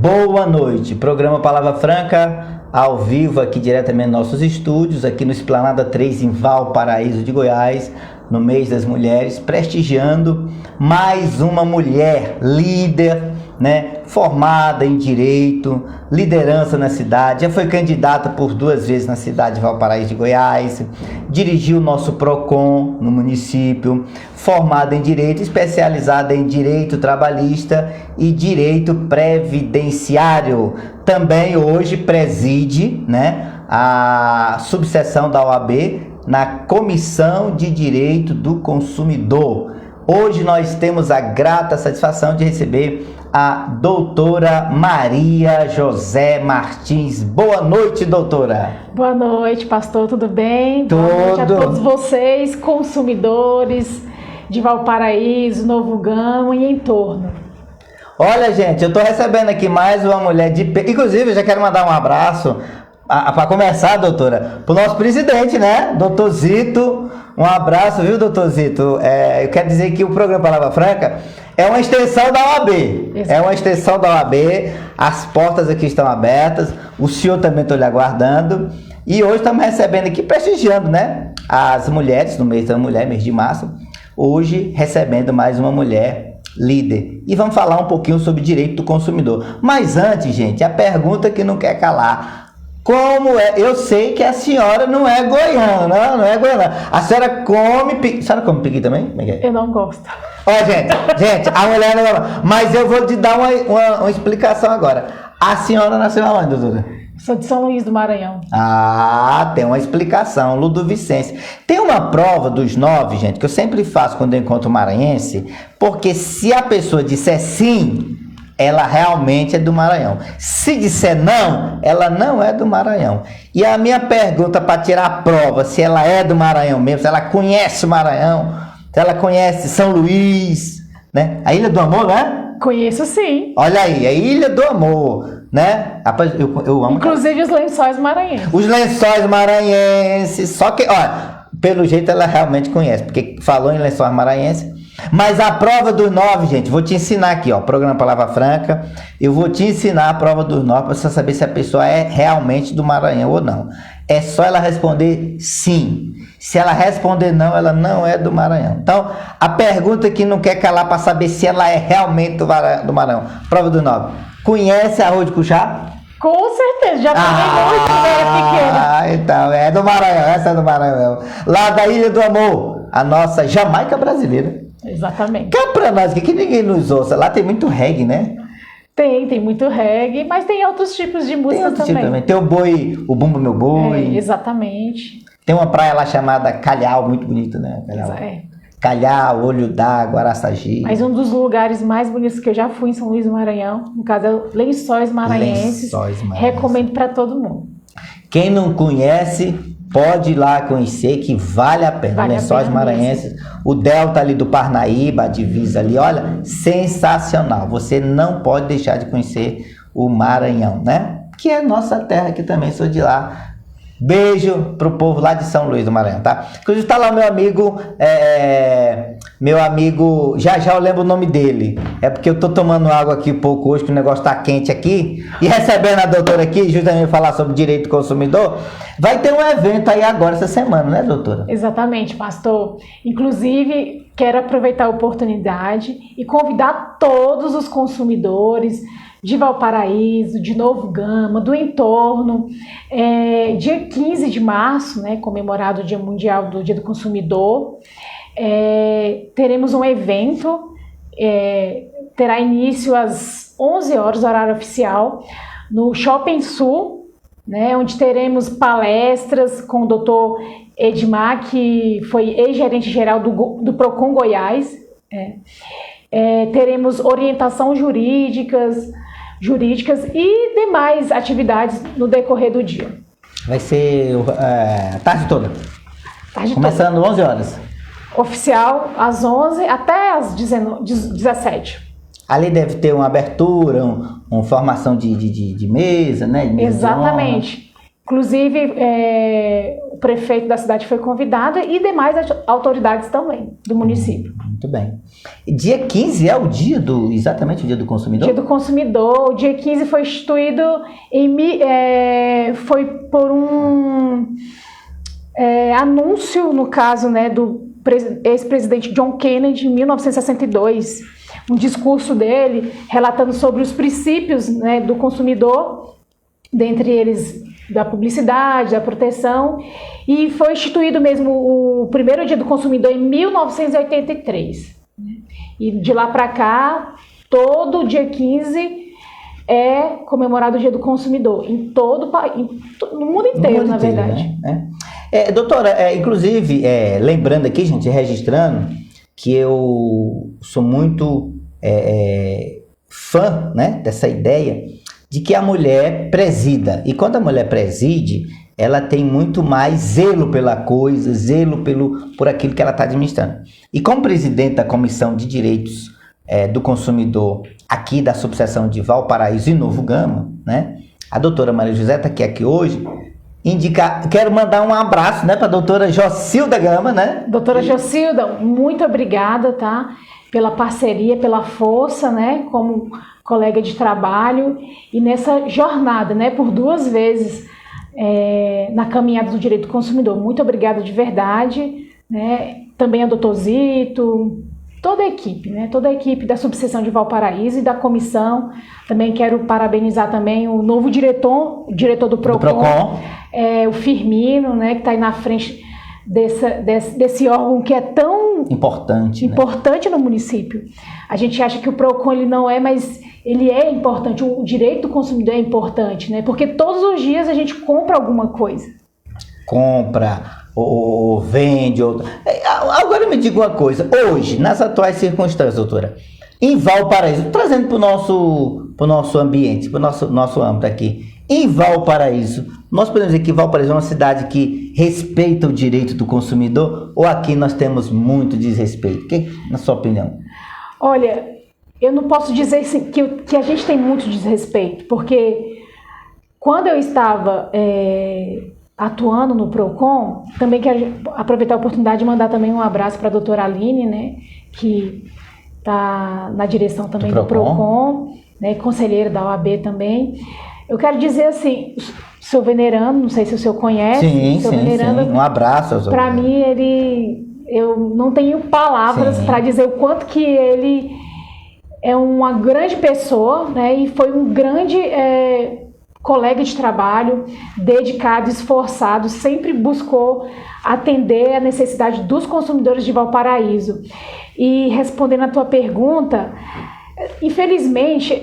Boa noite, programa Palavra Franca, ao vivo aqui diretamente nos nossos estúdios, aqui no Esplanada 3 em Valparaíso de Goiás, no mês das mulheres, prestigiando mais uma mulher líder, formada em direito, liderança na cidade, já foi candidata por 2 vezes na cidade de Valparaíso de Goiás, dirigiu o nosso PROCON no município, formada em direito, especializada em direito trabalhista e direito previdenciário. Também hoje preside, a subseção da OAB na Comissão de Direito do Consumidor. Hoje nós temos a grata satisfação de receber a doutora Maria José Martins. Boa noite, doutora. Boa noite, pastor, tudo bem? Tudo. Boa noite a todos vocês, consumidores de Valparaíso, Novo Gama e entorno. Olha, gente, eu estou recebendo aqui mais uma mulher de... Inclusive, eu já quero mandar um abraço, para começar, doutora, para o nosso presidente, doutor Zito. Um abraço, viu, doutor Zito? Eu quero dizer que o programa Palavra Franca é uma extensão da OAB. É uma extensão da OAB. As portas aqui estão abertas. O senhor também estou lhe aguardando. E hoje estamos recebendo aqui, prestigiando, as mulheres, no mês da mulher, mês de março. Hoje, recebendo mais uma mulher líder. E vamos falar um pouquinho sobre direito do consumidor. Mas antes, gente, a pergunta que não quer calar. Como é? Eu sei que a senhora não é goiana, não é goiana. A senhora come piqui. A senhora come piqui também? Eu não gosto. Ó, gente, a mulher não gosta. Mas eu vou te dar uma explicação agora. A senhora nasceu aonde, doutora? Sou de São Luís do Maranhão. Ah, tem uma explicação. Ludovicense. Tem uma prova dos 9, gente, que eu sempre faço quando eu encontro maranhense, porque se a pessoa disser sim, ela realmente é do Maranhão. Se disser não, ela não é do Maranhão. E a minha pergunta para tirar a prova, se ela é do Maranhão mesmo, se ela conhece o Maranhão, se ela conhece São Luís, A Ilha do Amor, Conheço sim. Olha aí, a Ilha do Amor, Rapaz, eu amo. Inclusive os lençóis maranhenses. Os lençóis maranhenses, só que, pelo jeito ela realmente conhece, porque falou em lençóis maranhenses. Mas a prova dos 9, gente, vou te ensinar aqui, programa Palavra Franca, eu vou te ensinar a prova dos 9 para você saber se a pessoa é realmente do Maranhão ou não. É só ela responder sim. Se ela responder não, ela não é do Maranhão. Então, a pergunta que não quer calar para saber se ela é realmente do Maranhão. Prova dos 9. Conhece arroz de cuchá? Com certeza, já comi muito quando era pequena. Ah, então, é do Maranhão, essa é do Maranhão. Lá da Ilha do Amor, a nossa Jamaica brasileira. Exatamente. Cá pra nós, que ninguém nos ouça. Lá tem muito reggae, Tem muito reggae, mas tem outros tipos de música também. Tem o boi, o Bumba Meu Boi. Exatamente. Tem uma praia lá chamada Calhau, muito bonita, Calhau. Calhau, Olho d'Água, Araçagi. Mas um dos lugares mais bonitos que eu já fui em São Luís do Maranhão, no caso é Lençóis Maranhenses. Recomendo para todo mundo. Quem não conhece, pode ir lá conhecer, que vale a pena. Lençóis Maranhenses, o delta ali do Parnaíba, a divisa ali, olha, sensacional. Você não pode deixar de conhecer o Maranhão, Que é nossa terra aqui também, sou de lá. Beijo pro povo lá de São Luís do Maranhão, tá? Inclusive tá lá meu amigo, já eu lembro o nome dele. É porque eu tô tomando água aqui pouco hoje, que o negócio tá quente aqui, e recebendo a doutora aqui, justamente falar sobre direito do consumidor. Vai ter um evento aí agora, essa semana, doutora? Exatamente, pastor. Inclusive, quero aproveitar a oportunidade e convidar todos os consumidores de Valparaíso, de Novo Gama, do entorno, dia 15 de março, comemorado o Dia Mundial do Dia do Consumidor, teremos um evento, terá início às 11 horas, horário oficial, no Shopping Sul, onde teremos palestras com o doutor Edmar, que foi ex-gerente geral do PROCON Goiás, teremos orientação jurídicas e demais atividades no decorrer do dia. Vai ser a tarde toda? Começando 11 horas. Oficial às 11 até às 17. Ali deve ter uma abertura, uma formação de mesa, Exatamente. Inclusive, o prefeito da cidade foi convidado e demais autoridades também do município. Muito bem. Dia 15 é exatamente o Dia do Consumidor? Dia do Consumidor. O dia 15 foi instituído foi por um anúncio, no caso, né, do ex-presidente John Kennedy, em 1962. Um discurso dele relatando sobre os princípios, né, do consumidor, dentre eles da publicidade, da proteção, e foi instituído mesmo o primeiro Dia do Consumidor em 1983. E de lá para cá, todo dia 15 é comemorado o Dia do Consumidor, em todo o país, no mundo inteiro, na verdade. Né? Doutora, inclusive, lembrando aqui, gente, registrando, que eu sou muito fã, né, dessa ideia de que a mulher presida. E quando a mulher preside, ela tem muito mais zelo pela coisa, zelo por aquilo que ela está administrando. E como presidente da Comissão de Direitos do Consumidor aqui da subseção de Valparaíso e Novo Gama, né, a doutora Maria José está aqui hoje, quero mandar um abraço, né, para a doutora Jocilda Gama, né? Doutora Jocilda, muito obrigada, tá, pela parceria, pela força, né, como colega de trabalho e nessa jornada, né, por 2 vezes na caminhada do direito do consumidor. Muito obrigada de verdade, né, também ao doutor Zito, toda a equipe, né, toda a equipe da subseção de Valparaíso e da comissão. Também quero parabenizar também o novo diretor do PROCON. O Firmino, né, que está aí na frente desse órgão que é tão importante no município. A gente acha que o PROCON ele não é, mas ele é importante. O direito do consumidor é importante, né? Porque todos os dias a gente compra alguma coisa. Compra, ou vende. Agora me diga uma coisa. Hoje, nas atuais circunstâncias, doutora, em Valparaíso, trazendo para o nosso ambiente, para o nosso âmbito aqui, em Valparaíso, nós podemos dizer que Valparaíso é uma cidade que respeita o direito do consumidor, ou aqui nós temos muito desrespeito? Na sua opinião? Olha, eu não posso dizer assim, que a gente tem muito desrespeito, porque quando eu estava atuando no PROCON, também quero aproveitar a oportunidade de mandar também um abraço para a doutora Aline, né, que está na direção também do PROCON, né, conselheira da OAB também. Eu quero dizer assim, o seu venerando, não sei se o senhor conhece. Sim. Um abraço. Para mim, eu não tenho palavras para dizer o quanto que ele é uma grande pessoa, né, e foi um grande colega de trabalho, dedicado, esforçado, sempre buscou atender a necessidade dos consumidores de Valparaíso. E respondendo a tua pergunta, infelizmente,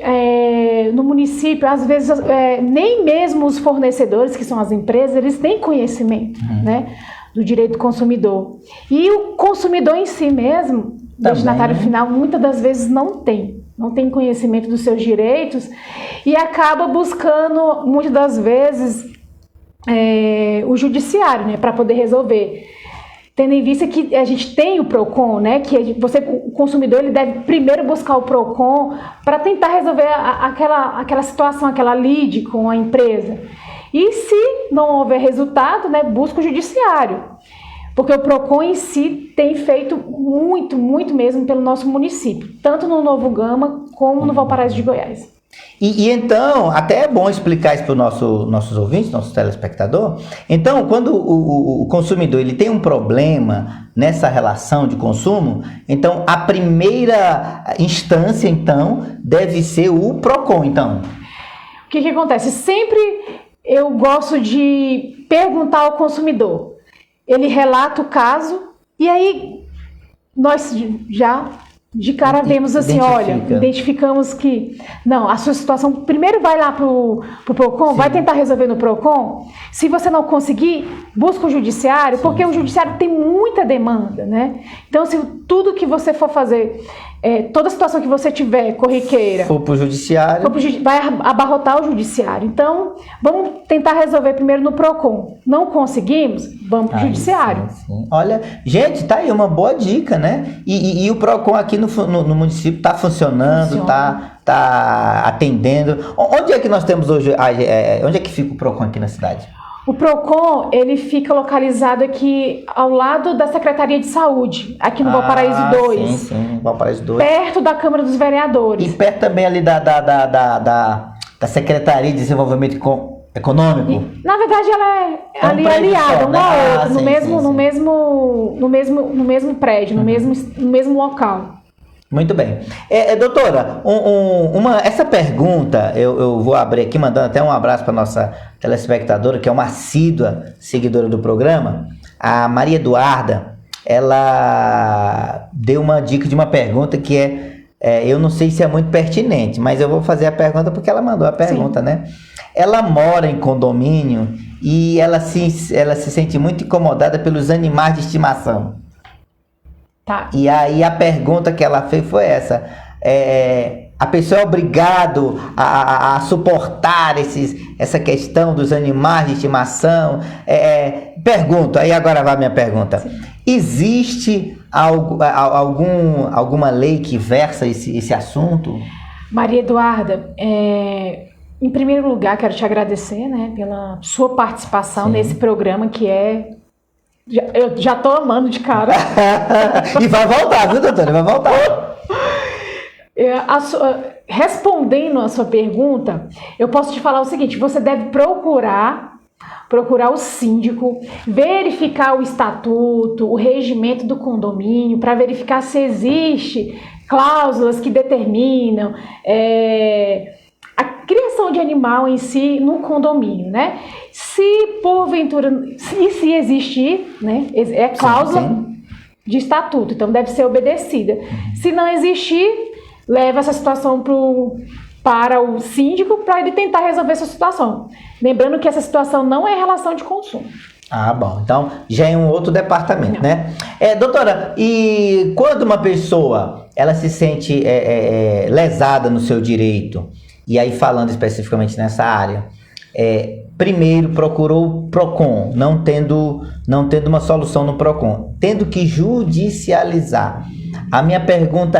no município, às vezes, nem mesmo os fornecedores, que são as empresas, eles têm conhecimento, né, do direito do consumidor. E o consumidor em si mesmo, destinatário final, muitas das vezes não tem conhecimento dos seus direitos e acaba buscando, muitas das vezes, o judiciário, né, para poder resolver. Tendo em vista que a gente tem o PROCON, né, que o consumidor ele deve primeiro buscar o PROCON para tentar resolver aquela situação, aquela lide com a empresa. E se não houver resultado, né, busca o judiciário. Porque o PROCON em si tem feito muito, muito mesmo pelo nosso município, tanto no Novo Gama como no Valparaíso de Goiás. E então, até é bom explicar isso para os nossos ouvintes, nossos telespectadores. Então, quando o consumidor ele tem um problema nessa relação de consumo, então a primeira instância então deve ser o PROCON. Então, o que acontece? Sempre eu gosto de perguntar ao consumidor. Ele relata o caso e aí nós já de cara vemos assim, olha, identificamos que não, a sua situação primeiro vai lá pro PROCON, vai tentar resolver no PROCON. Se você não conseguir, busca o judiciário, porque o judiciário tem muita demanda, né? Então, se tudo que você for fazer, toda situação que você tiver corriqueira, for pro judiciário, vai abarrotar o judiciário. Então, vamos tentar resolver primeiro no PROCON. Não conseguimos, vamos pro judiciário. Sim. Olha, gente, tá aí uma boa dica, né? E o PROCON aqui no município está funcionando, está atendendo. Onde é que nós temos hoje? Onde é que fica o PROCON aqui na cidade? O PROCON, ele fica localizado aqui ao lado da Secretaria de Saúde, aqui no Valparaíso 2. Sim, Valparaíso 2. Perto da Câmara dos Vereadores. E perto também ali da Secretaria de Desenvolvimento Econômico. Na verdade, ela é ali aliada uma à outra, no mesmo prédio, no mesmo local. Muito bem. Doutora, essa pergunta, eu vou abrir aqui, mandando até um abraço para nossa telespectadora, que é uma assídua seguidora do programa, a Maria Eduarda. Ela deu uma dica de uma pergunta que eu não sei se é muito pertinente, mas eu vou fazer a pergunta porque ela mandou a pergunta, né? Ela mora em condomínio e ela se sente muito incomodada pelos animais de estimação. Tá. E aí a pergunta que ela fez foi essa: a pessoa é obrigado a suportar essa questão dos animais de estimação? Pergunto, aí agora vai a minha pergunta. Sim. Existe alguma lei que versa esse assunto? Maria Eduarda, em primeiro lugar, quero te agradecer, né, pela sua participação nesse programa que eu já tô amando de cara. E vai voltar, viu, doutora? Vai voltar. Respondendo a sua pergunta, eu posso te falar o seguinte: você deve procurar o síndico, verificar o estatuto, o regimento do condomínio, para verificar se existe cláusulas que determinam a criação de animal em si no condomínio, né? Se porventura, se existir, né, é cláusula de estatuto, então deve ser obedecida. Se não existir, leva essa situação para o síndico para ele tentar resolver essa situação. Lembrando que essa situação não é relação de consumo. Ah, bom. Então, já é um outro departamento, né? Doutora, e quando uma pessoa ela se sente lesada no seu direito, e aí falando especificamente nessa área, primeiro procurou o PROCON, não tendo uma solução no PROCON, tendo que judicializar. A minha pergunta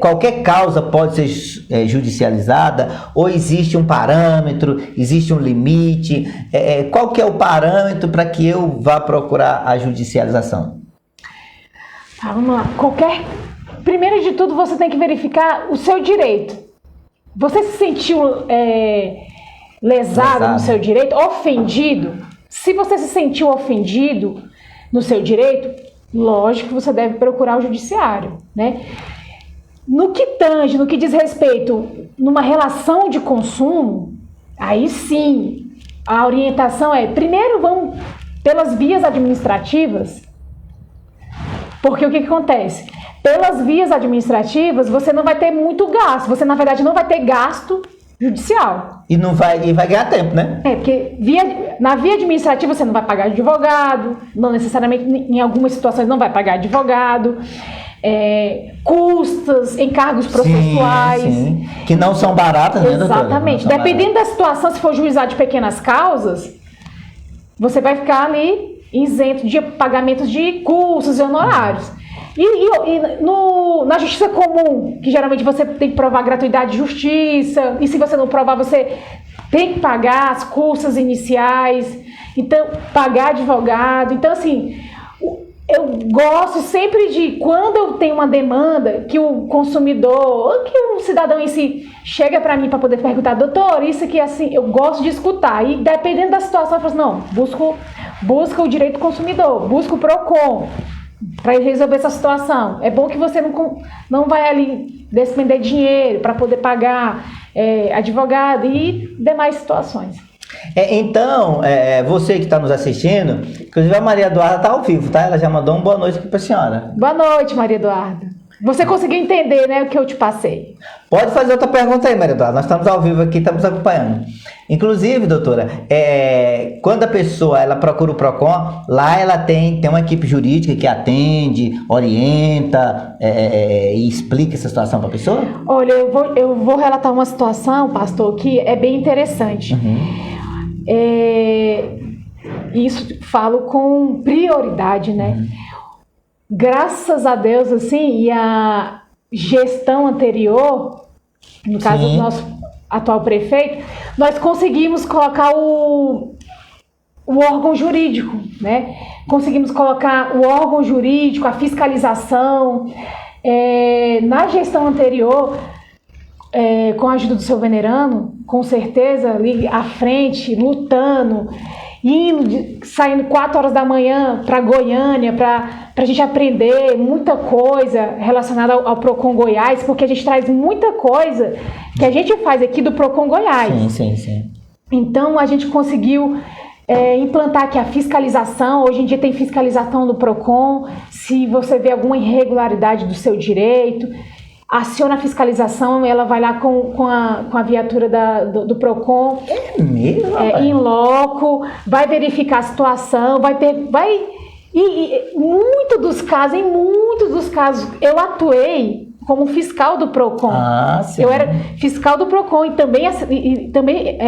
qualquer causa pode ser judicializada ou existe um parâmetro, existe um limite? Qual que é o parâmetro para que eu vá procurar a judicialização? Vamos lá. Primeiro de tudo, você tem que verificar o seu direito. Você se sentiu lesado no seu direito, ofendido? Se você se sentiu ofendido no seu direito, lógico que você deve procurar o judiciário, né? No que diz respeito numa relação de consumo, aí sim, a orientação primeiro vamos pelas vias administrativas, porque o que acontece? Pelas vias administrativas, você não vai ter muito gasto, você na verdade não vai ter gasto judicial. E vai ganhar tempo, né? Porque na via administrativa você não vai pagar advogado, não necessariamente, em algumas situações não vai pagar advogado, custas, encargos processuais. Sim. Que não são baratas, né, doutora? Exatamente. Dependendo da situação, se for juizado de pequenas causas, você vai ficar ali isento de pagamentos de custos e honorários. Na justiça comum, que geralmente você tem que provar gratuidade de justiça, e se você não provar, você tem que pagar as custas iniciais, então pagar advogado. Então, assim, eu gosto sempre de, quando eu tenho uma demanda, que o consumidor, ou que o cidadão em si chega para mim para poder perguntar: doutor, isso aqui assim, eu gosto de escutar. E dependendo da situação, eu falo assim: não, busca o direito do consumidor, busca o PROCON para resolver essa situação. É bom que você não vai ali despender dinheiro para poder pagar advogado e demais situações. Então, você que está nos assistindo, inclusive a Maria Eduarda está ao vivo, tá? Ela já mandou uma boa noite aqui para a senhora. Boa noite, Maria Eduarda. Você conseguiu entender, né, o que eu te passei? Pode fazer outra pergunta aí, Maria Eduarda. Nós estamos ao vivo aqui, estamos acompanhando. Inclusive, doutora, quando a pessoa ela procura o PROCON, lá ela tem uma equipe jurídica que atende, orienta e explica essa situação para a pessoa? Olha, eu vou relatar uma situação, pastor, que é bem interessante. Isso falo com prioridade, né? Graças a Deus, assim, e a gestão anterior, no caso do nosso atual prefeito, nós conseguimos colocar o órgão jurídico, né? Conseguimos colocar o órgão jurídico, a fiscalização. Na gestão anterior, com a ajuda do seu venerano, com certeza, ali à frente, lutando, saindo 4 horas da manhã para Goiânia, para a gente aprender muita coisa relacionada ao Procon Goiás, porque a gente traz muita coisa que a gente faz aqui do Procon Goiás. Sim. Então, a gente conseguiu implantar aqui a fiscalização. Hoje em dia tem fiscalização do Procon. Se você vê alguma irregularidade do seu direito, aciona a fiscalização, ela vai lá com a viatura do Procon. É mesmo? Em loco, vai verificar a situação, em muitos dos casos, eu atuei como fiscal do Procon. Sim. Eu era fiscal do Procon e também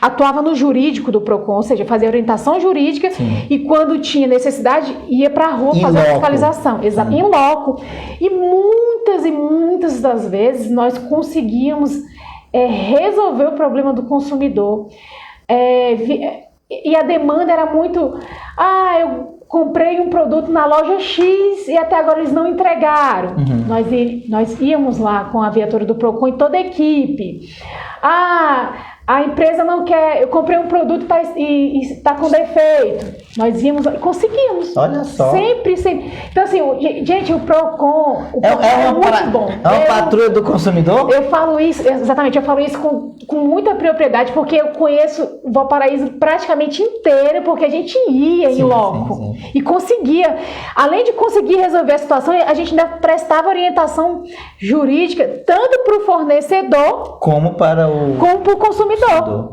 atuava no jurídico do Procon, ou seja, fazia orientação jurídica. Sim. E quando tinha necessidade, ia para a rua fazer a fiscalização. Exato, em loco. E muitas das vezes nós conseguíamos resolver o problema do consumidor. E a demanda era muito... eu comprei um produto na loja X e até agora eles não entregaram. Nós íamos lá com a viatura do Procon e toda a equipe. A empresa não quer... Eu comprei um produto e está com defeito. Nós íamos lá e conseguimos. Olha só. Sempre. Então, assim, gente, o Procon é muito bom. É uma patrulha do consumidor? Eu falo isso, exatamente, com muita propriedade, porque eu conheço o Valparaíso praticamente inteiro, porque a gente ia em loco. Sim. E conseguia, além de conseguir resolver a situação, a gente ainda prestava orientação jurídica, tanto para o fornecedor, como para o consumidor.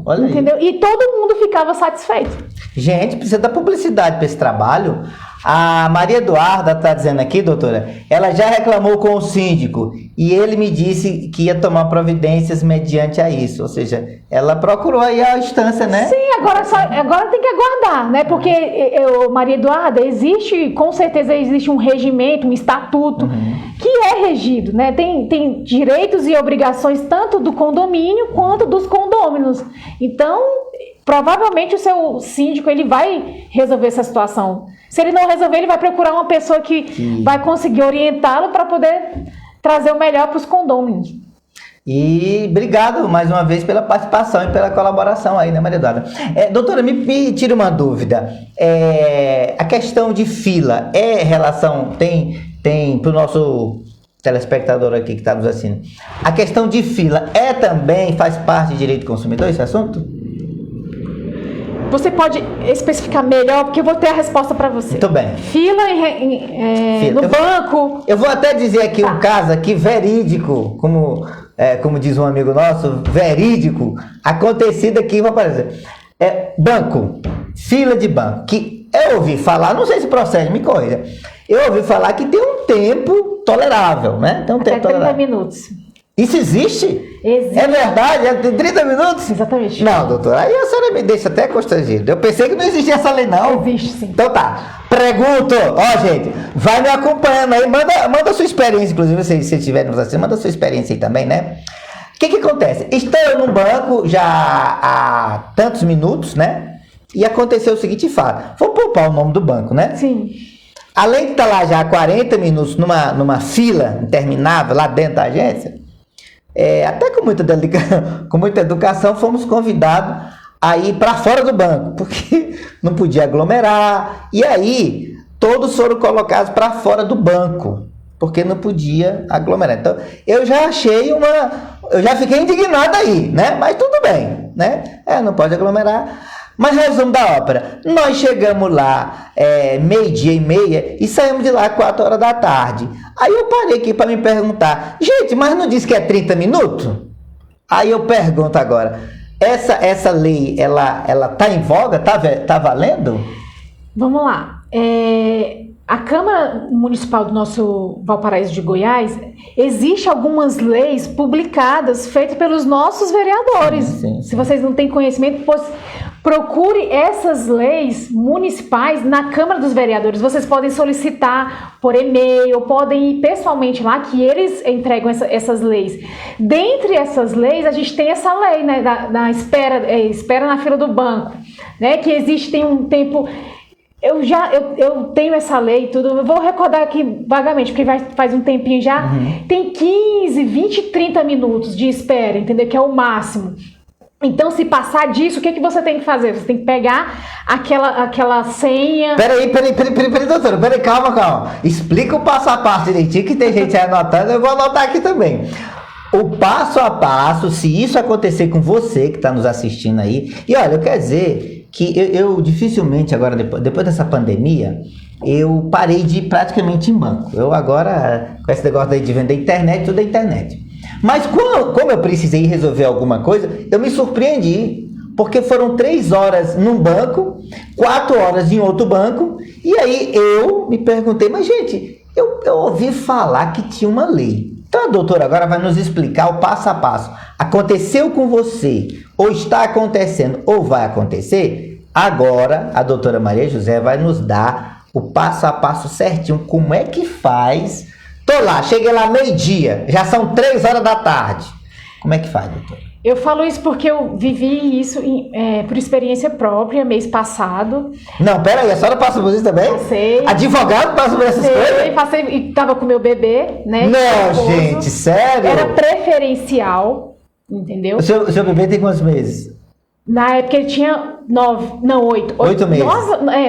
Olha entendeu? Aí. E todo mundo ficava satisfeito. Gente, precisa dar publicidade para esse trabalho. A Maria Eduarda está dizendo aqui, doutora, ela já reclamou com o síndico e ele me disse que ia tomar providências mediante a isso. Ou seja, ela procurou aí a instância, né? Sim, agora tem que aguardar, né? Porque, Maria Eduarda, com certeza existe um regimento, um estatuto que é regido, né? Tem direitos e obrigações tanto do condomínio quanto dos condôminos. Então, provavelmente o seu síndico ele vai resolver essa situação. Se ele não resolver, ele vai procurar uma pessoa que vai conseguir orientá-lo para poder trazer o melhor para os condôminos. E obrigado mais uma vez pela participação e pela colaboração aí, né, Maria Eduarda? Doutora, me tira uma dúvida. A questão de fila tem para o nosso telespectador aqui que está nos assistindo, a questão de fila também faz parte de direito do consumidor, esse assunto? Você pode especificar melhor, porque eu vou ter a resposta para você. Muito bem. Fila no banco. Eu vou até dizer aqui um caso aqui verídico, como diz um amigo nosso, verídico, acontecido aqui, vai aparecer. Banco, fila de banco, que eu ouvi falar, não sei se procede, me corrija, eu ouvi falar que tem um tempo tolerável, né? Tem um tempo tolerável. 30 minutos. Isso existe? Existe. É verdade? É de 30 minutos? Exatamente. Não, doutora, aí a senhora me deixa até constrangido. Eu pensei que não existia essa lei, não. Existe, sim. Então tá. Pergunto, gente, vai me acompanhando aí, manda a sua experiência, inclusive, se você estiver nos assistindo, manda a sua experiência aí também, né? O que acontece? Estou num banco já há tantos minutos, né? E aconteceu o seguinte fato. Vou poupar o nome do banco, né? Sim. Além de estar lá já há 40 minutos numa fila interminável lá dentro da agência, até com muita educação, fomos convidados a ir para fora do banco, porque não podia aglomerar. E aí, todos foram colocados para fora do banco, porque não podia aglomerar. Então, eu já fiquei indignado aí, né? Mas tudo bem, né? Não pode aglomerar. Mas resumo da ópera, nós chegamos lá 12:30 e saímos de lá 4 horas da tarde. Aí eu parei aqui para me perguntar, gente, mas não disse que é 30 minutos? Aí eu pergunto agora, essa lei, ela tá em voga, tá valendo? Vamos lá. A Câmara Municipal do nosso Valparaíso de Goiás, existe algumas leis publicadas, feitas pelos nossos vereadores. Sim. Se vocês não têm conhecimento, Procure essas leis municipais na Câmara dos Vereadores. Vocês podem solicitar por e-mail, podem ir pessoalmente lá, que eles entregam essas leis. Dentre essas leis, a gente tem essa lei, né, da espera na fila do banco, né, que existe, tem um tempo... Eu tenho essa lei e tudo, eu vou recordar aqui vagamente, porque faz um tempinho já. Tem 15, 20, 30 minutos de espera, entendeu? Que é o máximo. Então, se passar disso, o que você tem que fazer? Você tem que pegar aquela senha... Peraí, doutora, calma. Explica o passo a passo direitinho, que tem gente aí anotando, eu vou anotar aqui também. O passo a passo, se isso acontecer com você que está nos assistindo aí, e olha, eu quero dizer que eu dificilmente agora, depois dessa pandemia, eu parei de ir praticamente em banco. Eu agora, com esse negócio aí de vender internet, tudo é internet. Mas como eu precisei resolver alguma coisa, eu me surpreendi, porque foram 3 horas num banco, 4 horas em outro banco, e aí eu me perguntei, mas gente, eu ouvi falar que tinha uma lei. Então a doutora agora vai nos explicar o passo a passo. Aconteceu com você, ou está acontecendo, ou vai acontecer? Agora a doutora Maria José vai nos dar o passo a passo certinho. Como é que faz? Tô lá, cheguei lá meio-dia, já são 3 horas da tarde. Como é que faz, doutora? Eu falo isso porque eu vivi isso por experiência própria, mês passado. Não, peraí, a senhora passa por isso também? Passei. Advogado passa por essas coisas? Passei e tava com meu bebê, né? Não, gente, sério? Era preferencial, entendeu? O seu bebê tem quantos meses? Na época ele tinha 8 meses.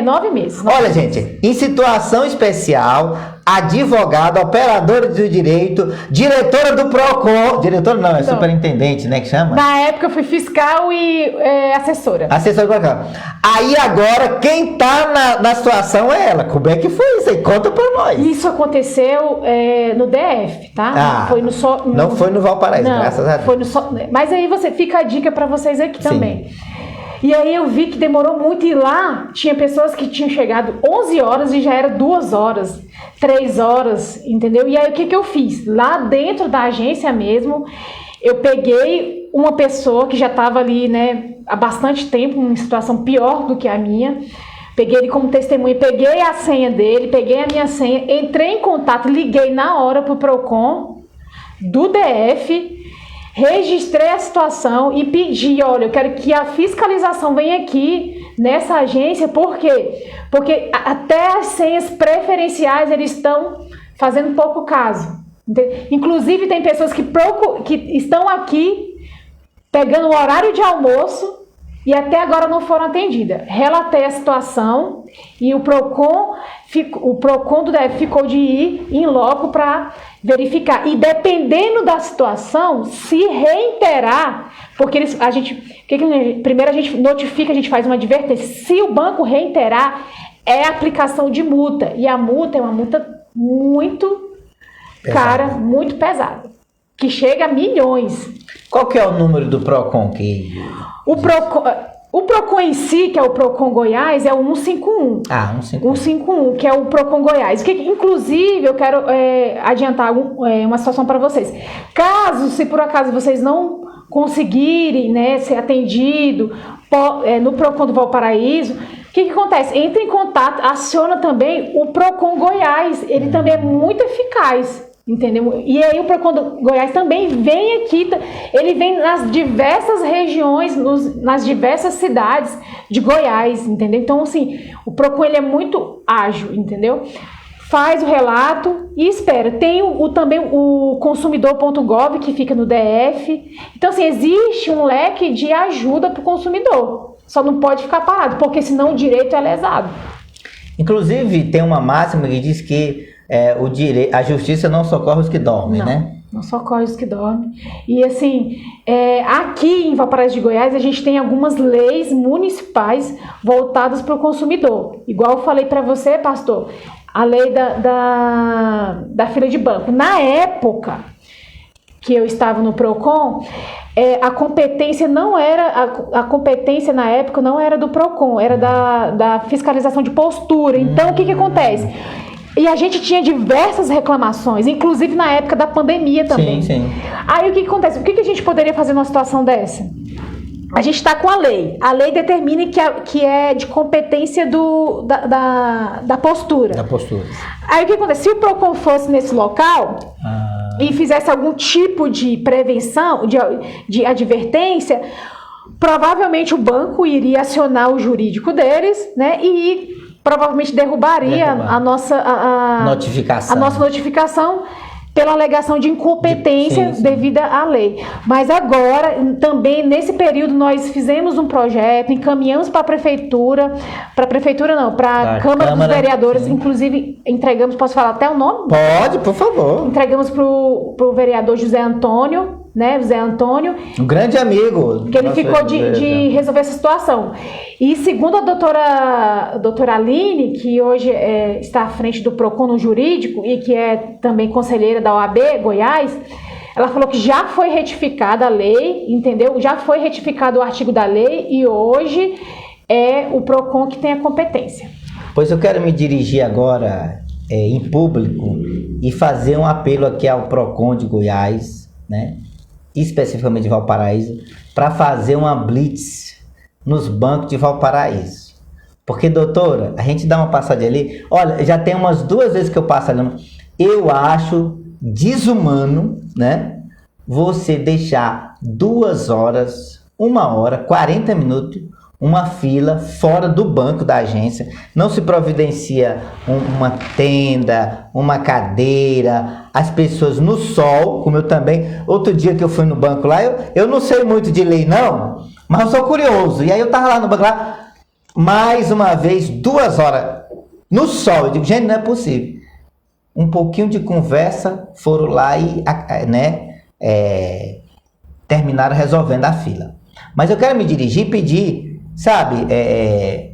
9 meses. Olha, gente, em situação especial, advogada, operadora do direito, diretora do PROCON, diretora não, é superintendente, né, que chama? Na época eu fui fiscal e assessora. Assessora do PROCON. Aí agora, quem tá na situação é ela. Como é que foi isso aí? Conta pra nós. Isso aconteceu no DF, tá? Não foi no Valparaíso, não, graças a Deus. Foi mas aí fica a dica pra vocês aqui também. E aí eu vi que demorou muito, e lá tinha pessoas que tinham chegado 11 horas e já era 2 horas, 3 horas, entendeu? E aí o que eu fiz? Lá dentro da agência mesmo, eu peguei uma pessoa que já estava ali, né, há bastante tempo, em situação pior do que a minha, peguei ele como testemunha, peguei a senha dele, peguei a minha senha, entrei em contato, liguei na hora pro PROCON do DF, registrei a situação e pedi, olha, eu quero que a fiscalização venha aqui nessa agência, por quê? Porque até as senhas preferenciais eles estão fazendo pouco caso. Inclusive tem pessoas que estão aqui pegando o horário de almoço e até agora não foram atendidas. Relatei a situação e o PROCON do DF ficou de ir em loco para verificar. E dependendo da situação, se reiterar, porque primeiro a gente notifica, a gente faz uma advertência. Se o banco reiterar, é aplicação de multa. E a multa é uma multa muito cara, muito pesada, que chega a milhões. Qual que é o número do PROCON? O PROCON em si, que é o PROCON Goiás, é o 151. 151, que é o PROCON Goiás. Inclusive, eu quero adiantar uma situação para vocês. Se por acaso vocês não conseguirem, né, ser atendido no PROCON do Valparaíso, o que acontece? Entra em contato, aciona também o PROCON Goiás. Ele também é muito eficaz. Entendeu? E aí o PROCON do Goiás também vem aqui, ele vem nas diversas regiões, nas diversas cidades de Goiás, entendeu? Então, assim, o PROCON ele é muito ágil, entendeu? Faz o relato e espera. Tem também o consumidor.gov, que fica no DF. Então, assim, existe um leque de ajuda para o consumidor. Só não pode ficar parado, porque senão o direito é lesado. Inclusive, tem uma máxima que diz que a justiça não socorre os que dormem, né? Não socorre os que dormem. E assim, aqui em Valparaíso de Goiás, a gente tem algumas leis municipais voltadas para o consumidor. Igual eu falei para você, pastor, a lei da fila de banco. Na época que eu estava no PROCON, a competência não era, a competência na época não era do PROCON, era da fiscalização de postura. Então, o que acontece? E a gente tinha diversas reclamações, inclusive na época da pandemia também. Sim. Aí o que acontece? O que a gente poderia fazer numa situação dessa? a gente está com a lei. A lei determina que é de competência da postura. Da postura. Aí o que acontece? Se o PROCON fosse nesse local e fizesse algum tipo de prevenção, de advertência, provavelmente o banco iria acionar o jurídico deles, né? E provavelmente derrubaria a nossa notificação pela alegação de incompetência devida à lei. Mas agora, também nesse período, nós fizemos um projeto, encaminhamos para a prefeitura não, para a Câmara dos Vereadores, sim. Inclusive entregamos, posso falar até o nome? Pode, por favor. Entregamos para o vereador José Antônio, né, José Antônio. Um grande amigo. Que ele ficou de resolver essa situação. E segundo a doutora Aline, que hoje está à frente do PROCON no jurídico e que é também conselheira da OAB Goiás, ela falou que já foi retificada a lei, entendeu? Já foi retificado o artigo da lei e hoje é o PROCON que tem a competência. Pois eu quero me dirigir agora em público e fazer um apelo aqui ao PROCON de Goiás, né? Especificamente de Valparaíso, para fazer uma blitz nos bancos de Valparaíso. Porque, doutora, a gente dá uma passadinha ali, olha, já tem umas 2 vezes que eu passo ali, eu acho desumano, né, você deixar 2 horas, 1 hora, 40 minutos, uma fila fora do banco da agência, não se providencia uma tenda, uma cadeira, as pessoas no sol, como eu também, outro dia que eu fui no banco lá, eu não sei muito de lei não, mas eu sou curioso, e aí eu tava lá no banco lá, mais uma vez, 2 horas, no sol, eu digo, gente, não é possível, um pouquinho de conversa, foram lá e, né, terminaram resolvendo a fila, mas eu quero me dirigir e pedir, sabe,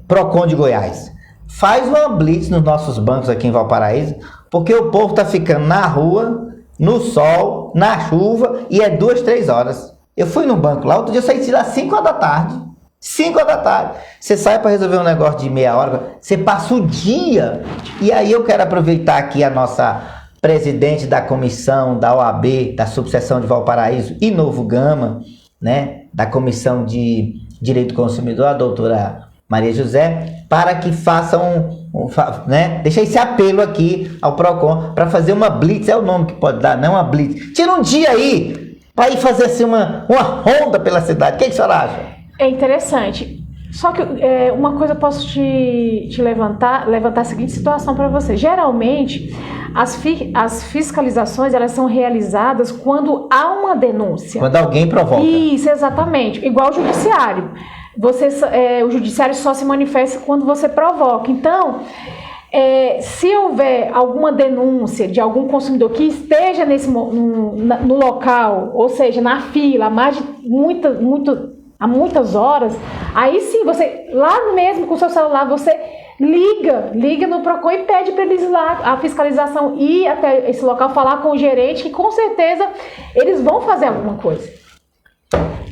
PROCON de Goiás, faz uma blitz nos nossos bancos aqui em Valparaíso, porque o povo tá ficando na rua, no sol, na chuva, e é 2, 3 horas. Eu fui no banco lá, outro dia eu saí de lá 5 horas da tarde. 5 horas da tarde. Você sai para resolver um negócio de meia hora, você passa o dia. E aí eu quero aproveitar aqui a nossa presidente da comissão da OAB, da subseção de Valparaíso e Novo Gama, né, da comissão de Direito do Consumidor, a doutora Maria José, para que façam, né, deixa esse apelo aqui ao PROCON para fazer uma blitz, é o nome que pode dar, não uma blitz. Tira um dia aí para ir fazer assim uma ronda pela cidade. O que a senhora acha? É interessante. Só que uma coisa eu posso te levantar a seguinte situação para você. Geralmente, as fiscalizações elas são realizadas quando há uma denúncia. Quando alguém provoca. Isso, exatamente. Igual o judiciário. O judiciário só se manifesta quando você provoca. Então, se houver alguma denúncia de algum consumidor que esteja no local, ou seja, na fila, há muitas horas, aí sim, você, lá mesmo com o seu celular, você liga no PROCON e pede para eles lá, a fiscalização ir até esse local, falar com o gerente, que com certeza eles vão fazer alguma coisa.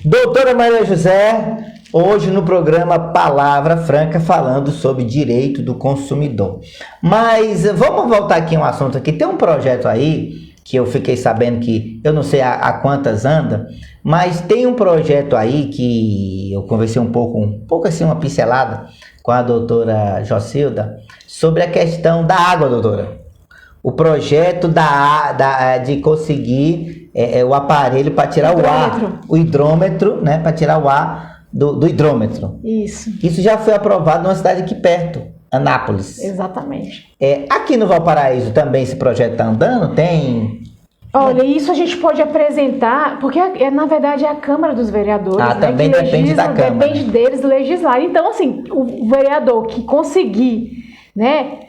Doutora Maria José, hoje no programa Palavra Franca, falando sobre direito do consumidor. Mas vamos voltar aqui a um assunto aqui. Tem um projeto aí, que eu fiquei sabendo que, eu não sei a quantas anda, mas tem um projeto aí que eu conversei um pouco assim, uma pincelada com a doutora Jocilda, sobre a questão da água, doutora. O projeto de conseguir o aparelho para tirar o ar, o hidrômetro, né, para tirar o ar do hidrômetro. Isso já foi aprovado numa cidade aqui perto, Anápolis. Exatamente. Aqui no Valparaíso também esse projeto está andando? Tem? Olha, isso a gente pode apresentar, porque na verdade é a Câmara dos Vereadores, né, também que depende da Câmara. Depende deles legislar. Então, assim, o vereador que conseguir, né,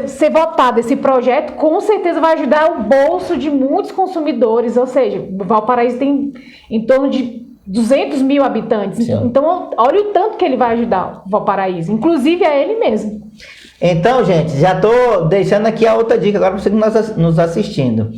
ser votado esse projeto, com certeza vai ajudar o bolso de muitos consumidores, ou seja, o Valparaíso tem em torno de 200 mil habitantes. Sim. Então, olha o tanto que ele vai ajudar o Valparaíso, inclusive a ele mesmo. Então, gente, já estou deixando aqui a outra dica agora para você que está nos assistindo.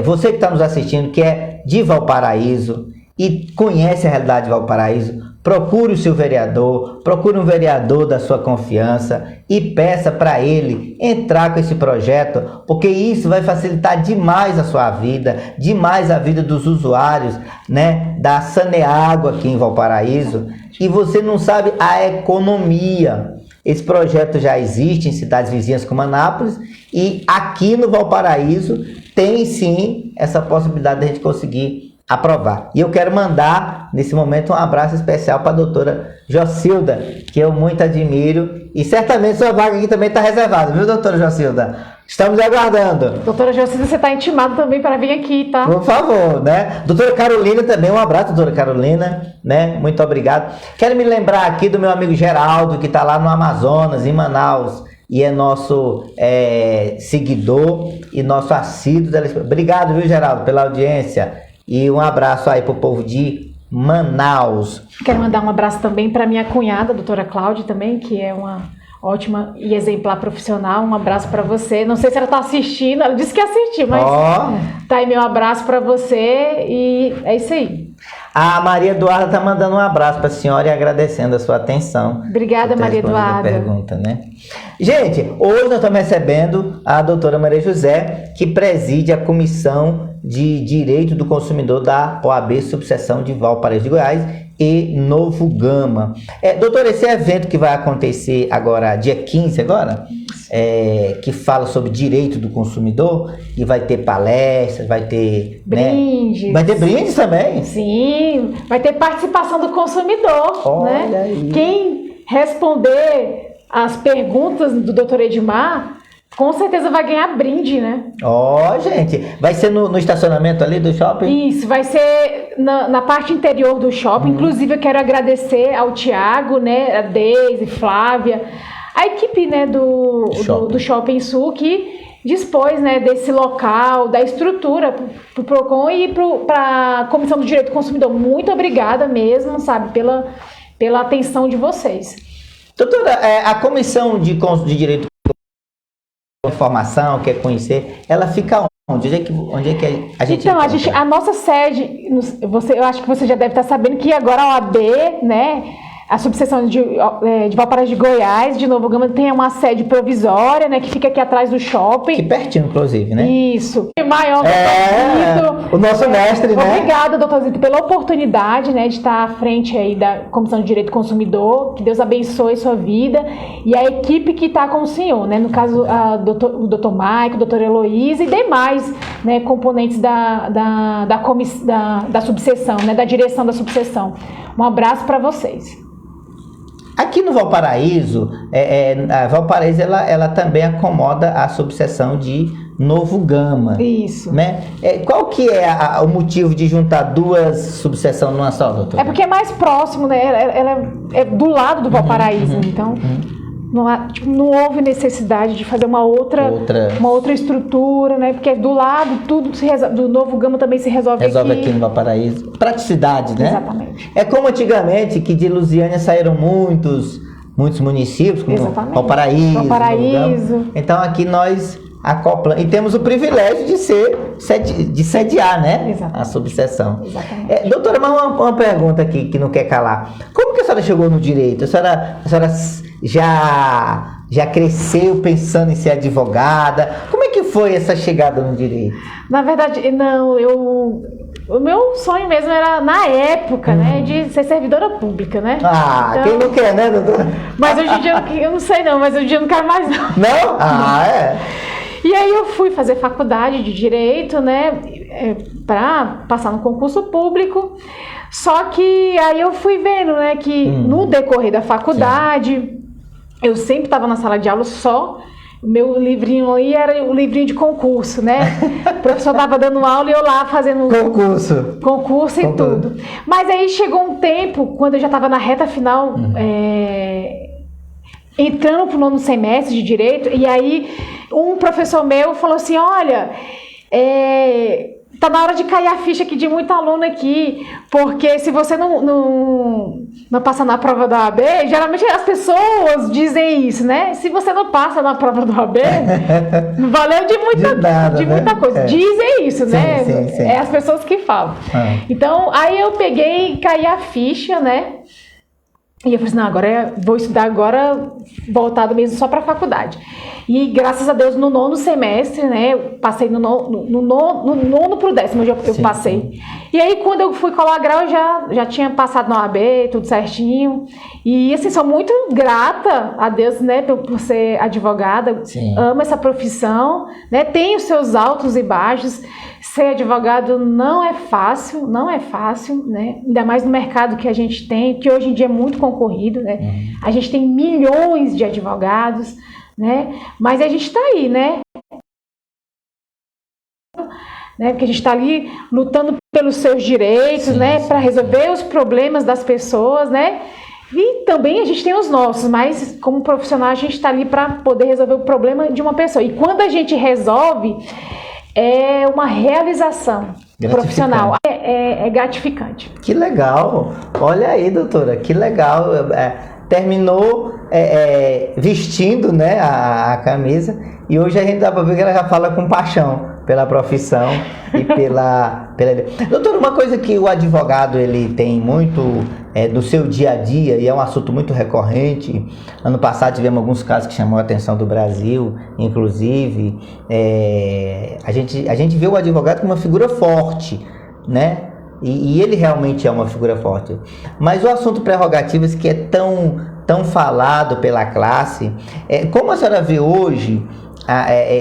Você que está nos assistindo, que é de Valparaíso e conhece a realidade de Valparaíso, procure o seu vereador, procure um vereador da sua confiança e peça para ele entrar com esse projeto, porque isso vai facilitar demais a sua vida, demais a vida dos usuários, né, da Saneágua aqui em Valparaíso. E você não sabe a economia. Esse projeto já existe em cidades vizinhas como Anápolis e aqui no Valparaíso tem sim essa possibilidade de a gente conseguir aprovar. E eu quero mandar, nesse momento, um abraço especial para a doutora Jocilda, que eu muito admiro, e certamente sua vaga aqui também está reservada, viu, doutora Jocilda? Estamos aguardando. Doutora Jocilda, você está intimado também para vir aqui, tá? Por favor, né? Doutora Carolina também, um abraço, doutora Carolina, né? Muito obrigado. Quero me lembrar aqui do meu amigo Geraldo, que está lá no Amazonas, em Manaus, e é nosso seguidor e nosso assíduo. Obrigado, viu, Geraldo, pela audiência. E um abraço aí pro povo de Manaus. Quero mandar um abraço também para minha cunhada, a doutora Cláudia também, que é uma ótima e exemplar profissional. Um abraço para você. Não sei se ela tá assistindo, ela disse que ia assistir, mas tá aí meu abraço para você e é isso aí. A Maria Eduarda tá mandando um abraço para a senhora e agradecendo a sua atenção. Obrigada, Maria Eduarda. Pergunta, né? Gente, hoje nós estamos recebendo a doutora Maria José, que preside a Comissão de Direito do Consumidor da OAB Subseção de Valparaíso de Goiás e Novo Gama. Doutora, esse evento que vai acontecer agora, dia 15 agora, que fala sobre direito do consumidor, e vai ter palestras, vai ter brindes. Né? Vai ter brindes também? Sim, vai ter participação do consumidor. Olha né? Aí. Quem responder as perguntas do Dr. Edmar, com certeza vai ganhar brinde, né? Gente, vai ser no estacionamento ali do shopping? Isso, vai ser na parte interior do shopping. Inclusive, eu quero agradecer ao Tiago, né, a Deise, Flávia, a equipe, né, do Shopping Sul, que dispôs, né, desse local, da estrutura para o PROCON e para a Comissão do Direito do Consumidor. Muito obrigada mesmo, sabe, pela atenção de vocês. Doutora, a Comissão de Direito de Informação, quer conhecer, ela fica onde? Onde é que a gente Então, a nossa sede, eu acho que você já deve estar sabendo que agora a OAB, né, a subseção de Valparaíso de Goiás, de Novo Gama, tem uma sede provisória, né, que fica aqui atrás do shopping. Aqui pertinho, inclusive, né? Isso. Maior, o nosso mestre, né? Obrigada, doutor Zito, pela oportunidade, né, de estar à frente aí da Comissão de Direito do Consumidor. Que Deus abençoe sua vida e a equipe que está com o senhor, né? No caso, o doutor Maico, a doutora Heloísa e demais, né, componentes da subseção, né, da direção da subseção. Um abraço para vocês. Aqui no Valparaíso, a Valparaíso ela também acomoda a subseção de Novo Gama. Isso. Né? Qual que é o motivo de juntar duas subseções numa só, doutor? É porque é mais próximo, né? Ela é do lado do Valparaíso, então não houve necessidade de fazer uma outra estrutura, né? Porque do lado, tudo do Novo Gama também se resolve aqui no Valparaíso. Praticidade, né? Exatamente. É como antigamente, que de Lusiânia saíram muitos municípios, como Valparaíso. Então aqui nós acoplamos. E temos o privilégio de sediar, né? Exatamente. A subseção. Exatamente. Doutora, mas uma pergunta aqui que não quer calar. Como que a senhora chegou no direito? A senhora já cresceu pensando em ser advogada? Como é que foi essa chegada no direito? Na verdade, não, o meu sonho mesmo era, na época, né, de ser servidora pública, né? Então, quem não quer, né, doutora? Mas hoje em dia, eu não sei não, mas hoje em dia eu não quero mais não. Não? E aí eu fui fazer faculdade de Direito, né, para passar no concurso público. Só que aí eu fui vendo, né, que no decorrer da faculdade, eu sempre estava na sala de aula só. O meu livrinho ali era o livrinho de concurso, né? O professor estava dando aula e eu lá fazendo concurso e tudo. Mas aí chegou um tempo, quando eu já estava na reta final, entrando para o 9º semestre de Direito, e aí um professor meu falou assim, olha, tá na hora de cair a ficha aqui de muito aluno aqui, porque se você não não passar na prova da OAB, geralmente as pessoas dizem isso, né? Se você não passa na prova da OAB, não valeu de muita coisa. Dizem isso, sim, né? Sim. É as pessoas que falam. Então, aí eu peguei e caí a ficha, né? E eu falei assim, não, agora vou estudar agora voltado mesmo só para a faculdade. E graças a Deus no 9º semestre, né, eu passei no 9º pro 10º, eu passei. E aí quando eu fui colar grau, eu já tinha passado na OAB, tudo certinho. E assim, sou muito grata a Deus, né, por ser advogada. Sim. Amo essa profissão, né, tem os seus altos e baixos. Ser advogado não é fácil, né? Ainda mais no mercado que a gente tem, que hoje em dia é muito concorrido, né? A gente tem milhões de advogados, né? Mas a gente está aí, né? Porque a gente está ali lutando pelos seus direitos, né? Para resolver os problemas das pessoas, né? E também a gente tem os nossos, mas como profissional a gente está ali para poder resolver o problema de uma pessoa. E quando a gente resolve, é uma realização profissional, é gratificante. Que legal! Olha aí, doutora, que legal! Terminou vestindo, né, a camisa, e hoje a gente dá para ver que ela já fala com paixão pela profissão e pela... Doutora, uma coisa que o advogado ele tem muito do seu dia a dia, e é um assunto muito recorrente. Ano passado tivemos alguns casos que chamou a atenção do Brasil, inclusive a gente vê o advogado como uma figura forte, né? E ele realmente é uma figura forte. Mas o assunto prerrogativas, que é tão falado pela classe, como a senhora vê hoje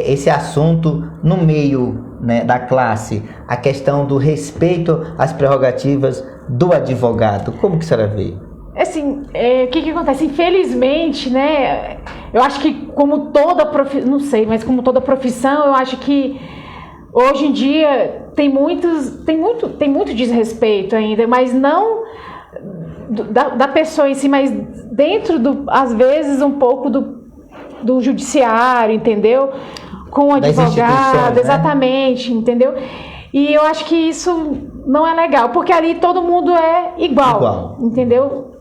esse assunto no meio, né, da classe, a questão do respeito às prerrogativas do advogado, como que a senhora vê? Assim, o que acontece? Infelizmente, né, eu acho que como toda profissão, não sei, mas como toda profissão, eu acho que hoje em dia tem muito desrespeito ainda, mas não da pessoa em si, mas dentro às vezes um pouco do judiciário, entendeu? Com o advogado, né? Exatamente, entendeu? E eu acho que isso não é legal, porque ali todo mundo é igual. Entendeu?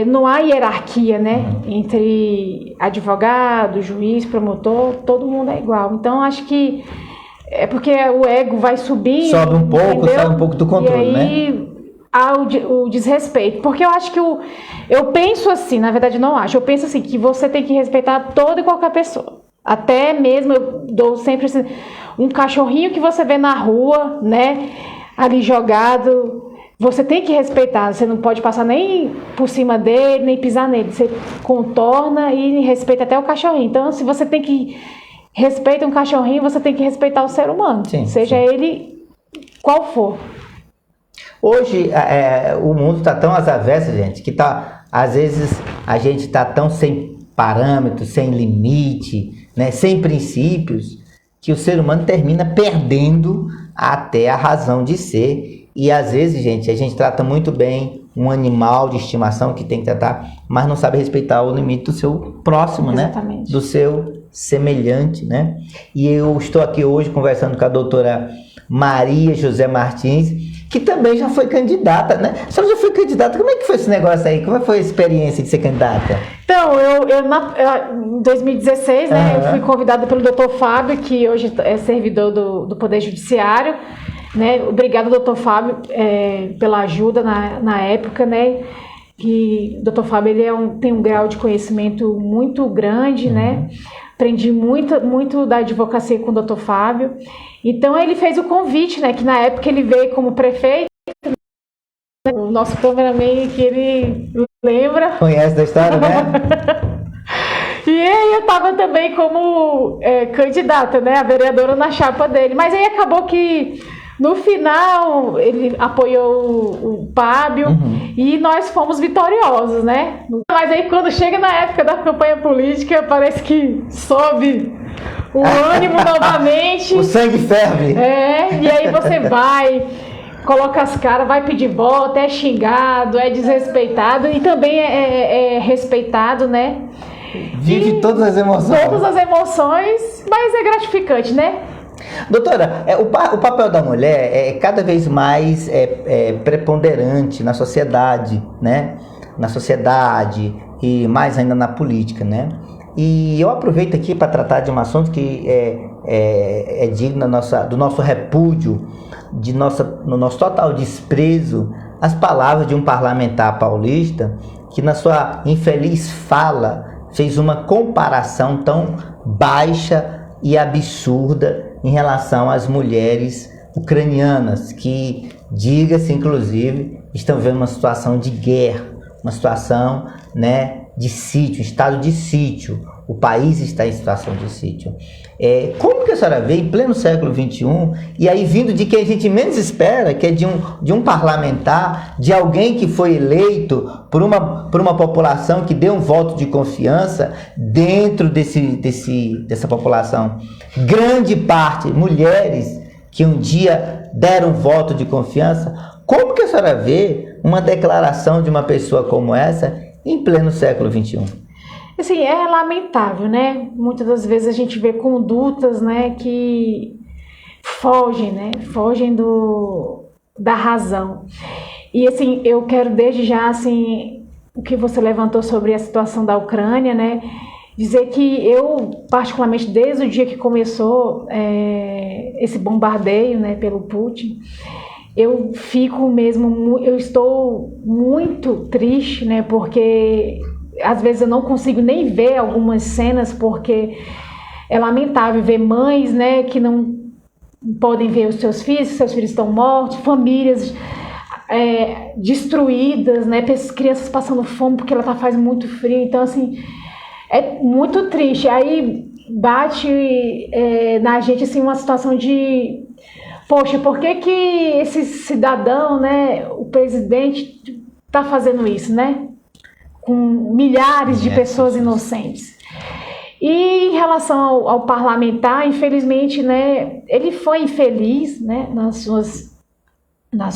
Não há hierarquia, né? Entre advogado, juiz, promotor, todo mundo é igual. Então, acho que é porque o ego vai subindo. Sobe um pouco, entendeu? sai um pouco do controle, e aí, né? Há o desrespeito. Porque eu acho que eu penso assim, na verdade não acho, eu penso assim, que você tem que respeitar toda e qualquer pessoa. Até mesmo, eu dou sempre assim, um cachorrinho que você vê na rua, né? Ali jogado, você tem que respeitar, você não pode passar nem por cima dele, nem pisar nele. Você contorna e respeita até o cachorrinho. Então, se você tem que respeitar um cachorrinho, você tem que respeitar o ser humano, seja ele qual for. Hoje, o mundo está tão às avessas, gente, que às vezes a gente está tão sem parâmetros, sem limite, né, sem princípios, que o ser humano termina perdendo até a razão de ser. E às vezes, gente, a gente trata muito bem um animal de estimação que tem que tratar, mas não sabe respeitar o limite do seu próximo, exatamente, né? Do seu semelhante, né? E eu estou aqui hoje conversando com a doutora Maria José Martins, que também já foi candidata, né? A senhora já foi candidata, como é que foi esse negócio aí? Como foi a experiência de ser candidata? Então, em 2016, né, eu fui convidada pelo Dr. Fábio, que hoje é servidor do Poder Judiciário, né? Obrigada, Dr. Fábio, pela ajuda na época, né? Que o Dr. Fábio tem um grau de conhecimento muito grande, né? Aprendi muito da advocacia com o Dr. Fábio. Então, ele fez o convite, né? Que na época ele veio como prefeito. O nosso cameraman, que ele lembra. Conhece da história, né? E aí eu estava também como candidata, né? A vereadora na chapa dele. Mas aí acabou que, no final, ele apoiou o Fábio e nós fomos vitoriosos, né? Mas aí quando chega na época da campanha política, parece que sobe o ânimo novamente. O sangue ferve. E aí você vai, coloca as caras, vai pedir voto, é xingado, é desrespeitado e também é respeitado, né? Vive todas as emoções. Todas as emoções, mas é gratificante, né? Doutora, o papel da mulher é cada vez mais preponderante na sociedade, né? Na sociedade e mais ainda na política, né? E eu aproveito aqui para tratar de um assunto que é digno do nosso repúdio, no nosso total desprezo às palavras de um parlamentar paulista que, na sua infeliz fala, fez uma comparação tão baixa e absurda em relação às mulheres ucranianas, que, diga-se inclusive, estão vivendo uma situação de guerra, uma situação, né, de sítio, estado de sítio. O país está em situação de sítio. Como que a senhora vê em pleno século XXI, e aí vindo de quem a gente menos espera, que é de um parlamentar, de alguém que foi eleito por uma população que deu um voto de confiança, dentro dessa população, grande parte, mulheres que um dia deram voto de confiança? Como que a senhora vê uma declaração de uma pessoa como essa em pleno século XXI? Assim, é lamentável, né? Muitas das vezes a gente vê condutas, né, que fogem da razão. E assim, eu quero desde já, assim, o que você levantou sobre a situação da Ucrânia, né, dizer que eu, particularmente, desde o dia que começou esse bombardeio, né, pelo Putin, eu estou muito triste, né, porque às vezes eu não consigo nem ver algumas cenas, porque é lamentável ver mães, né, que não podem ver os seus filhos estão mortos, famílias destruídas, né, crianças passando fome porque faz muito frio. Então, assim, é muito triste. Aí bate na gente, assim, uma situação de... Poxa, por que esse cidadão, né, o presidente, está fazendo isso, né? Com milhares de pessoas inocentes. E em relação ao parlamentar, infelizmente, né, ele foi infeliz, né, nas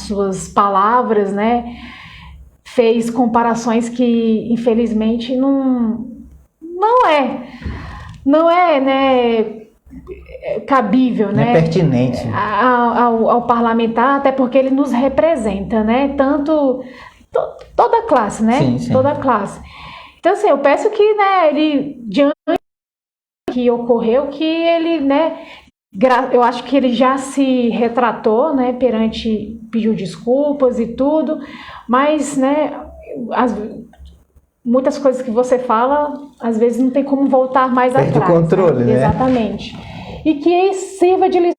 suas palavras, né, fez comparações que, infelizmente, não é, né, cabível, né, é pertinente ao parlamentar, até porque ele nos representa, né, tanto toda a classe, né, sim. Toda a classe. Então, assim, eu peço que, né, ele, diante do que ocorreu, que ele, né, eu acho que ele já se retratou, né, pediu desculpas e tudo, mas, né, muitas coisas que você fala, às vezes não tem como voltar mais atrás. Perde o controle, né? Exatamente. E que sirva de lição.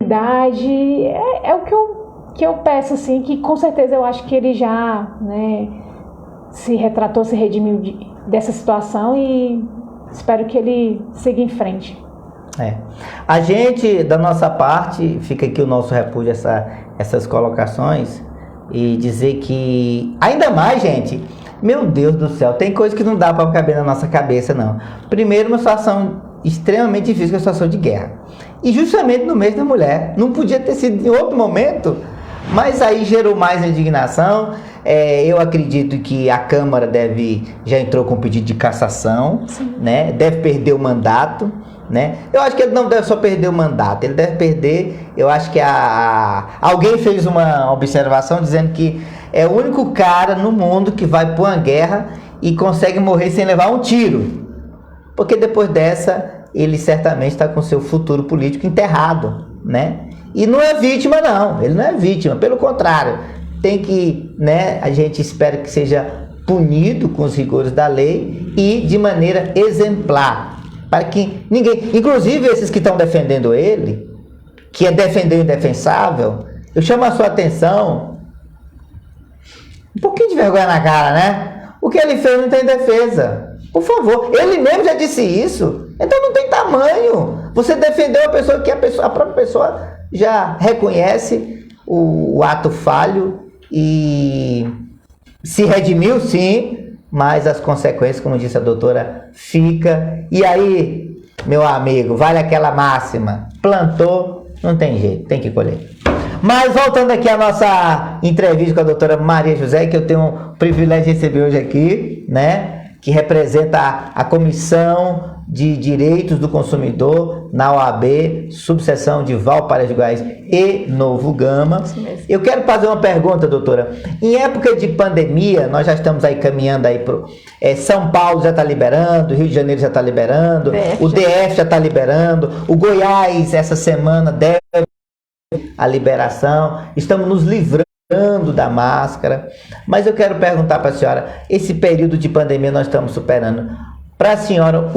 É o que eu peço, assim, que com certeza eu acho que ele já, né, se retratou, se redimiu dessa situação, e espero que ele siga em frente. A gente, da nossa parte, fica aqui o nosso repúdio essas colocações, e dizer que, ainda mais, gente, meu Deus do céu, tem coisa que não dá para caber na nossa cabeça, não. Primeiro, uma situação extremamente difícil, que é a situação de guerra. E justamente no mês da mulher, não podia ter sido em outro momento, mas aí gerou mais indignação. Eu acredito que a Câmara já entrou com pedido de cassação, né? Deve perder o mandato, né? Eu acho que ele não deve só perder o mandato, ele deve perder, eu acho que alguém fez uma observação dizendo que é o único cara no mundo que vai para uma guerra e consegue morrer sem levar um tiro, porque depois dessa ele certamente está com seu futuro político enterrado, né? E não é vítima, não, ele não é vítima, pelo contrário, tem que, né, a gente espera que seja punido com os rigores da lei e de maneira exemplar, para que ninguém, inclusive esses que estão defendendo ele, que é defender o indefensável, eu chamo a sua atenção, um pouquinho de vergonha na cara, né? O que ele fez não tem defesa, por favor, ele mesmo já disse isso, então não tem tamanho, você defendeu a pessoa que a própria pessoa já reconhece o ato falho e se redimiu, sim, mas as consequências, como disse a doutora, fica. E aí, meu amigo, vale aquela máxima, plantou, não tem jeito, tem que colher. Mas voltando aqui à nossa entrevista com a doutora Maria José, que eu tenho o privilégio de receber hoje aqui, né, que representa a Comissão de Direitos do Consumidor na OAB, subseção de Valparaíso de Goiás e Novo Gama. Eu quero fazer uma pergunta, doutora. Em época de pandemia, nós já estamos aí caminhando aí para São Paulo já está liberando, Rio de Janeiro já está liberando, o DF já está liberando, o Goiás essa semana deve a liberação, estamos nos livrando da máscara, mas eu quero perguntar para a senhora, esse período de pandemia nós estamos superando, para a senhora,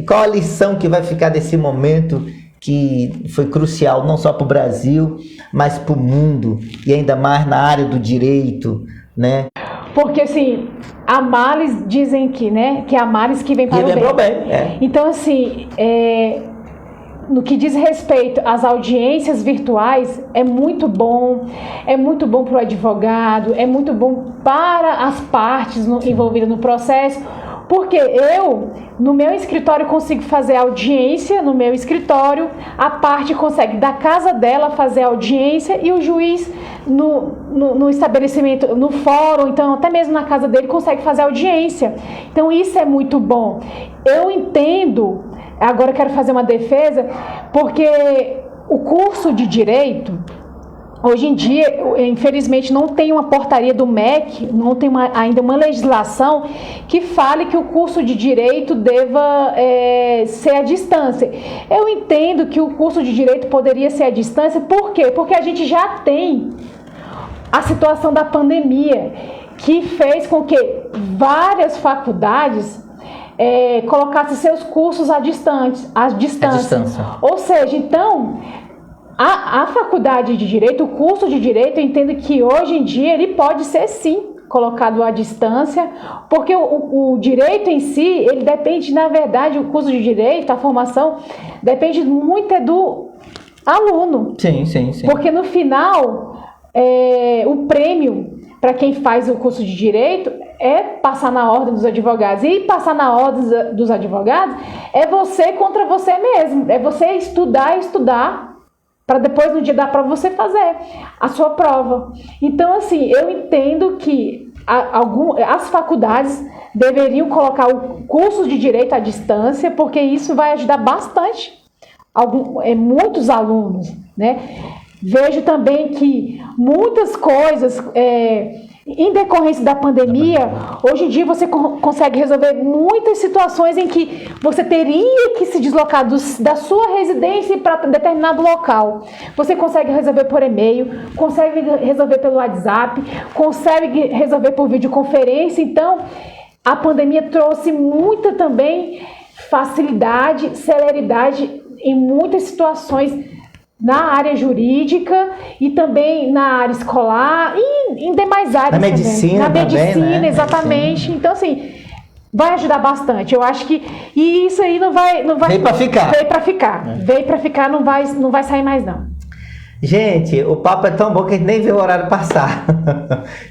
qual a lição que vai ficar desse momento que foi crucial, não só para o Brasil, mas para o mundo, e ainda mais na área do direito, né? Porque, assim, há males, dizem que há males que vem para o bem. Então, assim, no que diz respeito às audiências virtuais, é muito bom para o advogado, é muito bom para as partes envolvidas no processo, porque eu, no meu escritório, consigo fazer audiência no meu escritório, a parte consegue da casa dela fazer audiência e o juiz no estabelecimento, no fórum, então até mesmo na casa dele consegue fazer audiência. Então isso é muito bom. Eu entendo, agora eu quero fazer uma defesa, porque o curso de Direito, hoje em dia, infelizmente, não tem uma portaria do MEC, não tem ainda uma legislação que fale que o curso de Direito deva ser à distância. Eu entendo que o curso de Direito poderia ser à distância, por quê? Porque a gente já tem a situação da pandemia, que fez com que várias faculdades colocassem seus cursos à distância. Ou seja, então, a faculdade de Direito, o curso de Direito, eu entendo que hoje em dia ele pode ser sim colocado à distância, porque o direito em si, ele depende, na verdade, o curso de Direito, a formação, depende muito do aluno. Sim. Porque no final, o prêmio para quem faz o curso de Direito é passar na ordem dos advogados. E passar na ordem dos advogados é você contra você mesmo, é você estudar para depois, no dia da prova, você fazer a sua prova. Então, assim, eu entendo que as faculdades deveriam colocar o curso de Direito à distância, porque isso vai ajudar bastante muitos alunos, né? Vejo também que muitas coisas, em decorrência da pandemia, hoje em dia você consegue resolver muitas situações em que você teria que se deslocar da sua residência para determinado local. Você consegue resolver por e-mail, consegue resolver pelo WhatsApp, consegue resolver por videoconferência. Então, a pandemia trouxe muita também facilidade, celeridade em muitas situações na área jurídica e também na área escolar e em demais áreas. Na medicina também. Né? Exatamente. Então, assim, vai ajudar bastante. Eu acho que isso aí não vai veio para ficar. Veio para ficar, não vai sair mais não. Gente, o papo é tão bom que a gente nem vê o horário passar.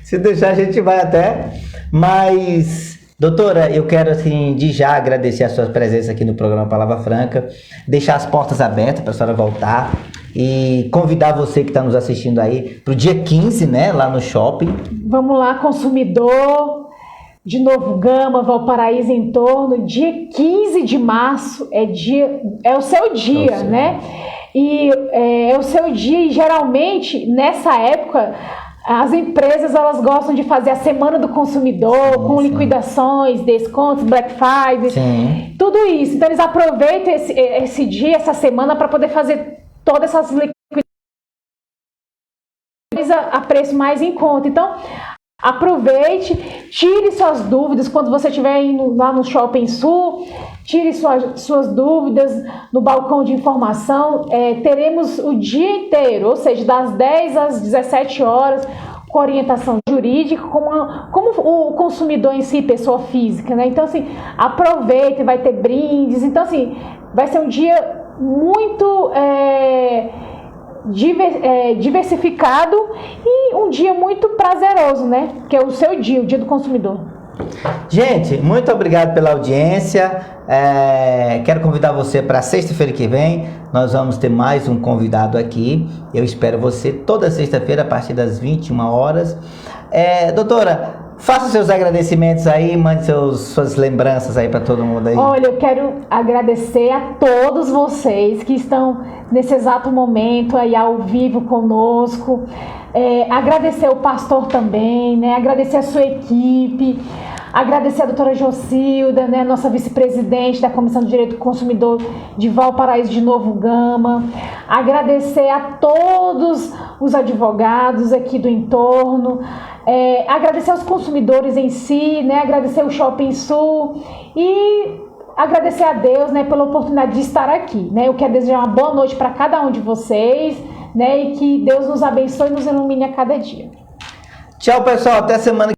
Se deixar, a gente vai até. Mas, doutora, eu quero, assim, de já agradecer a sua presença aqui no programa Palavra Franca, deixar as portas abertas para a senhora voltar e convidar você que está nos assistindo aí para o dia 15, né, lá no shopping. Vamos lá, consumidor de Novo Gama, Valparaíso em torno, dia 15 de março é o seu dia, né? E é o seu dia e geralmente nessa época as empresas elas gostam de fazer a Semana do Consumidor com liquidações, descontos, Black Friday, tudo isso. Então eles aproveitam esse dia, essa semana para poder fazer todas essas liquidações a preço mais em conta. Então aproveite, tire suas dúvidas quando você estiver indo lá no Shopping Sul, tire suas dúvidas no balcão de informação. Teremos o dia inteiro, ou seja, das 10 às 17 horas, com orientação jurídica, como o consumidor em si, pessoa física, né? Então, assim, aproveite, vai ter brindes. Então, assim, vai ser um dia muito diversificado e um dia muito prazeroso, né? Que é o seu dia, o dia do consumidor. Gente, muito obrigado pela audiência. Quero convidar você para sexta-feira que vem. Nós vamos ter mais um convidado aqui. Eu espero você toda sexta-feira a partir das 21 horas. Doutora, Faça seus agradecimentos aí, mande suas lembranças aí para todo mundo aí. Olha, eu quero agradecer a todos vocês que estão nesse exato momento aí ao vivo conosco. Agradecer o pastor também, né? Agradecer a sua equipe. Agradecer a doutora Jocilda, né, nossa vice-presidente da Comissão de Direito do Consumidor de Valparaíso de Novo Gama. Agradecer a todos os advogados aqui do entorno. Agradecer aos consumidores em si, né, agradecer o Shopping Sul e agradecer a Deus, né, pela oportunidade de estar aqui. Né. Eu quero desejar uma boa noite para cada um de vocês, né, e que Deus nos abençoe e nos ilumine a cada dia. Tchau, pessoal. Até semana que vem.